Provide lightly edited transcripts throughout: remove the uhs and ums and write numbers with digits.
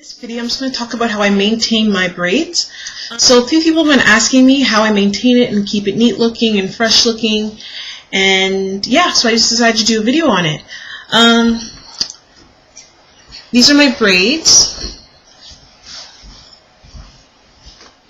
This video I'm just going to talk about how I maintain my braids. So a few people have been asking me how I maintain it and keep it neat looking and fresh looking, and yeah, so I just decided to do a video on it. These are my braids,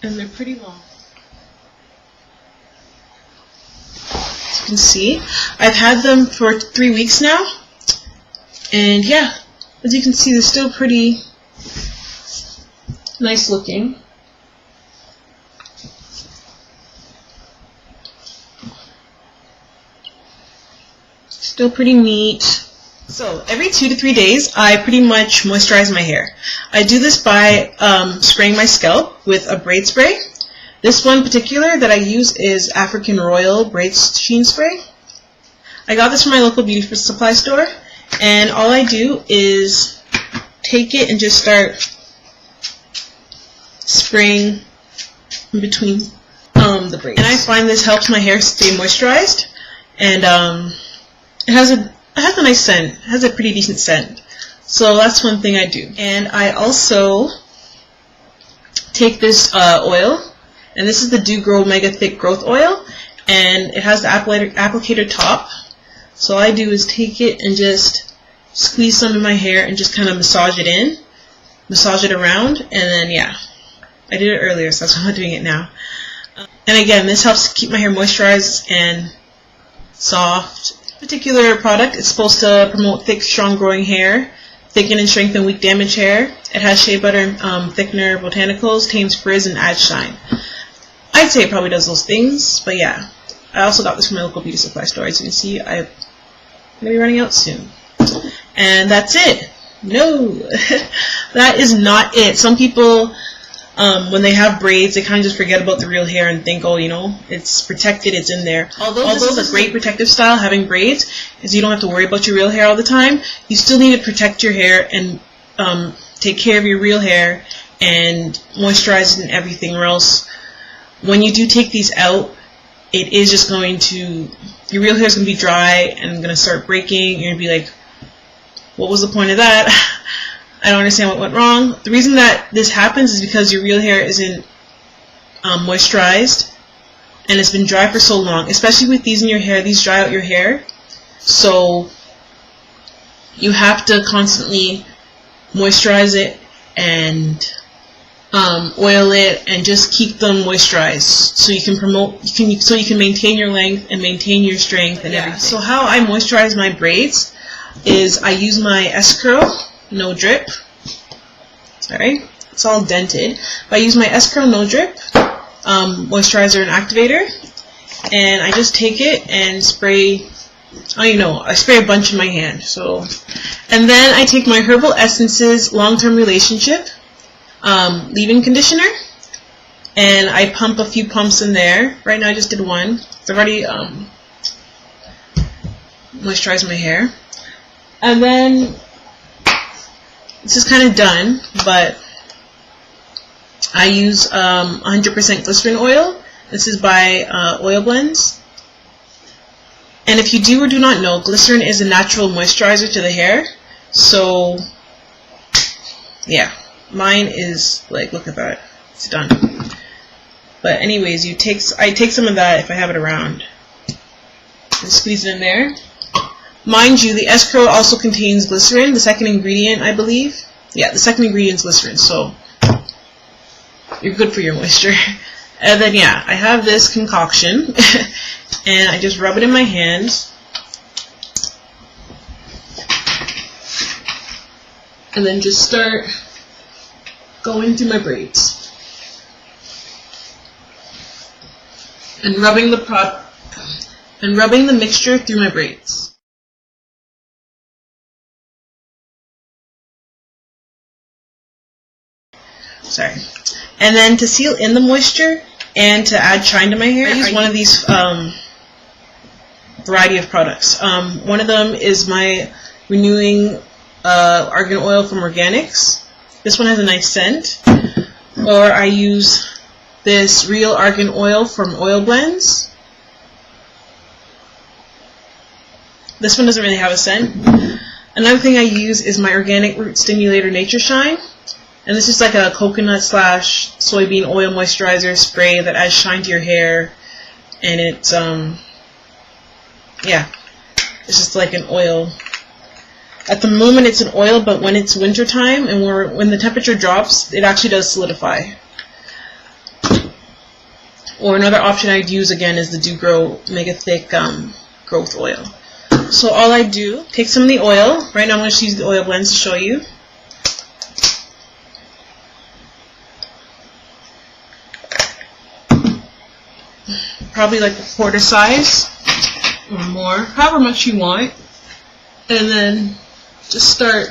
and they're pretty long. As you can see, I've had them for 3 weeks now, and yeah, as you can see, they're still pretty nice looking. Still pretty neat. So every 2 to 3 days I pretty much moisturize my hair. I do this by spraying my scalp with a braid spray. This one particular that I use is African Royal Braid Sheen Spray. I got this from my local beauty supply store, and all I do is take it and just start spraying in between the braids. And I find this helps my hair stay moisturized, and it has a nice scent. It has a pretty decent scent. So that's one thing I do. And I also take this oil, and this is the Do Grow Mega Thick Growth Oil, and it has the applicator top. So all I do is take it and just squeeze some in my hair and just kind of massage it around, and then yeah. I did it earlier, so that's why I'm doing it now. And again, this helps keep my hair moisturized and soft. This particular product is supposed to promote thick, strong growing hair, thicken and strengthen weak, damaged hair. It has shea butter, thickener, botanicals, tames frizz, and adds shine. I'd say it probably does those things, but yeah. I also got this from my local beauty supply store. As you can see, I'm going to be running out soon. And that's it. No, that is not it. Some people, when they have braids, they kind of just forget about the real hair and think, oh, you know, it's protected, it's in there. Although this is a great protective style, having braids, is you don't have to worry about your real hair all the time. You still need to protect your hair and take care of your real hair and moisturize it and everything, or else when you do take these out, it is just going to, your real hair is going to be dry and going to start breaking. You're going to be like, what was the point of that? I don't understand what went wrong. The reason that this happens is because your real hair isn't moisturized, and it's been dry for so long. Especially with these in your hair, these dry out your hair. So you have to constantly moisturize it and oil it, and just keep them moisturized so you can maintain your length and maintain your strength and everything. So how I moisturize my braids is I use my S-Curl No Drip. Sorry, it's all dented. But I use my S-Curl No Drip moisturizer and activator, and I just take it and spray. I spray a bunch in my hand. So, and then I take my Herbal Essences Long-Term Relationship leave-in conditioner, and I pump a few pumps in there. Right now I just did one. I've already moisturized my hair, and then this is kind of done, but I use 100% glycerin oil. This is by Oil Blends. And if you do or do not know, glycerin is a natural moisturizer to the hair. So yeah, mine is like, look at that, it's done. But anyways, I take some of that if I have it around and squeeze it in there. Mind you, the S-Curl also contains glycerin, the second ingredient, I believe. Yeah, the second ingredient is glycerin, so you're good for your moisture. And then, yeah, I have this concoction, and I just rub it in my hands. And then just start going through my braids. And rubbing the mixture through my braids. Sorry. And then to seal in the moisture and to add shine to my hair, I use one of these variety of products. One of them is my Renewing Argan Oil from Organics. This one has a nice scent. Or I use this Real Argan Oil from Oil Blends. This one doesn't really have a scent. Another thing I use is my Organic Root Stimulator Nature Shine. And this is like a coconut slash soybean oil moisturizer spray that adds shine to your hair. And it's, yeah, it's just like an oil. At the moment it's an oil, but when it's winter time and when the temperature drops, it actually does solidify. Or another option I'd use again is the Do Grow Mega Thick Growth Oil. So all I do, take some of the oil. Right now I'm going to use the oil blends to show you. Probably like a quarter size or more, however much you want. And then just start,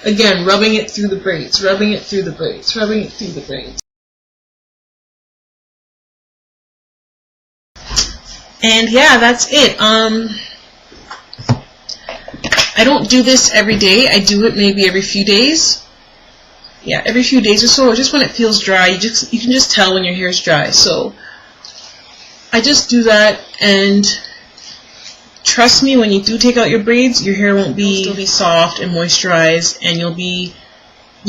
again, rubbing it through the braids, rubbing it through the braids, rubbing it through the braids. And yeah, that's it. I don't do this every day. I do it maybe every few days. Yeah, every few days or so, just when it feels dry. You can just tell when your hair is dry. So I just do that, and trust me, when you do take out your braids, your hair won't be still be soft and moisturized, and you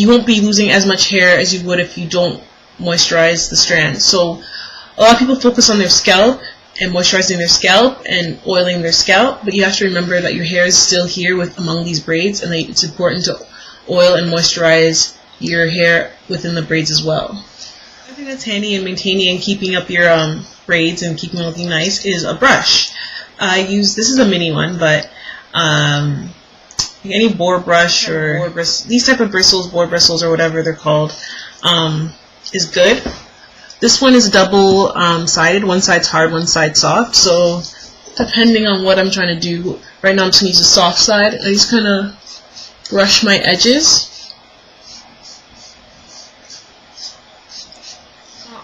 won't be losing as much hair as you would if you don't moisturize the strands. So a lot of people focus on their scalp and moisturizing their scalp and oiling their scalp, but you have to remember that your hair is still here among these braids, and it's important to oil and moisturize your hair within the braids as well. I think that's handy in maintaining and keeping up your braids and keeping them looking nice is a brush. This is a mini one, but any boar brush or these type of bristles, boar bristles or whatever they're called, is good. This one is double sided. One side's hard, one side's soft. So depending on what I'm trying to do, right now I'm just going to use the soft side. I just kind of brush my edges.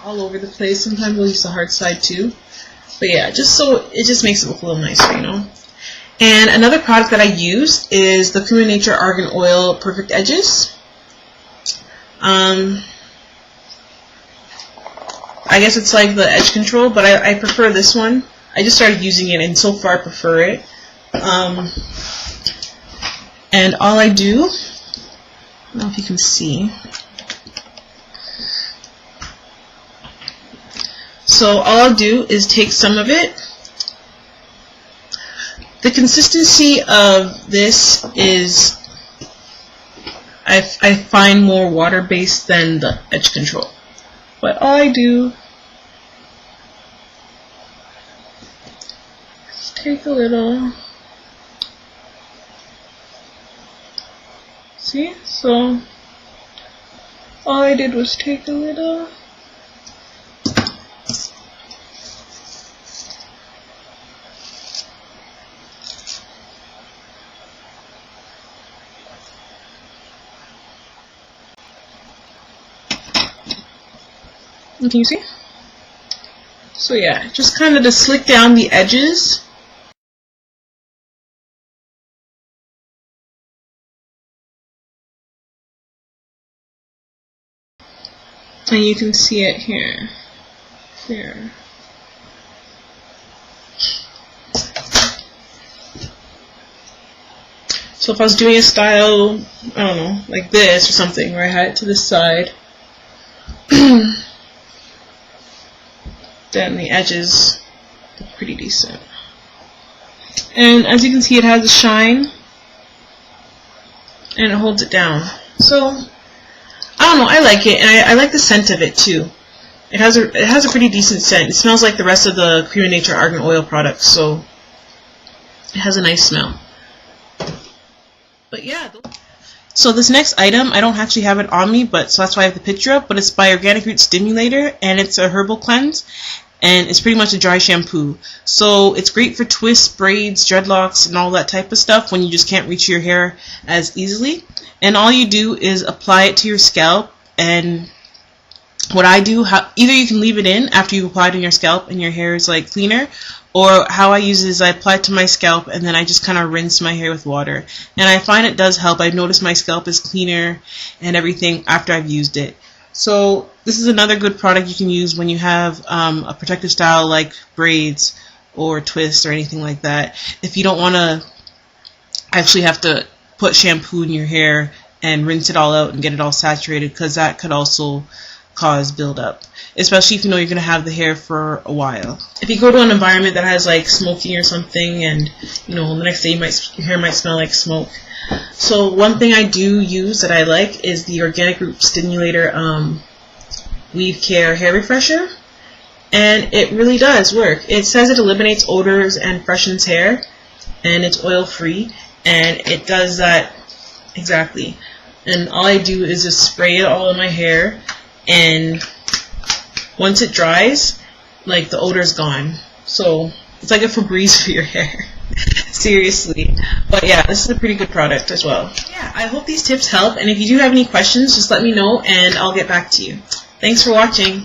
All over the place. Sometimes we'll use the hard side too. But yeah, just so it just makes it look a little nicer, you know. And another product that I use is the Cream of Nature Argan Oil Perfect Edges. I guess it's like the edge control, but I prefer this one. I just started using it, and so far I prefer it. And all I do, I don't know if you can see. So all I'll do is take some of it. The consistency of this is, I find more water-based than the edge control. But all I do is take a little. See? So all I did was take a little. Can you see? So yeah, just kind of to slick down the edges. And you can see it here. Here. So if I was doing a style, I don't know, like this or something, where I had it to this side, then the edges look pretty decent. And as you can see, it has a shine and it holds it down. So I don't know, I like it, and I like the scent of it too. It has a pretty decent scent. It smells like the rest of the Cream of Nature Argan Oil products, so it has a nice smell. But yeah. So this next item, I don't actually have it on me, but so that's why I have the picture up, but it's by Organic Root Stimulator, and it's a herbal cleanse, and it's pretty much a dry shampoo. So it's great for twists, braids, dreadlocks, and all that type of stuff when you just can't reach your hair as easily. And all you do is apply it to your scalp, and what I do, either you can leave it in after you apply it on your scalp and your hair is like cleaner, or how I use it is I apply it to my scalp and then I just kind of rinse my hair with water. And I find it does help. I've noticed my scalp is cleaner and everything after I've used it. So this is another good product you can use when you have a protective style like braids or twists or anything like that. If you don't want to actually have to put shampoo in your hair and rinse it all out and get it all saturated, because that could also cause buildup, especially if you know you're going to have the hair for a while. If you go to an environment that has like smoking or something, and you know the next day your hair might smell like smoke. So one thing I do use that I like is the Organic Root Stimulator Weave Care Hair Refresher, and it really does work. It says it eliminates odors and freshens hair, and it's oil free, and it does that exactly. And all I do is just spray it all in my hair, and once it dries, like, the odor's gone. So it's like a Febreze for your hair. Seriously. But yeah, this is a pretty good product as well. Yeah, I hope these tips help, and if you do have any questions, just let me know and I'll get back to you. Thanks for watching.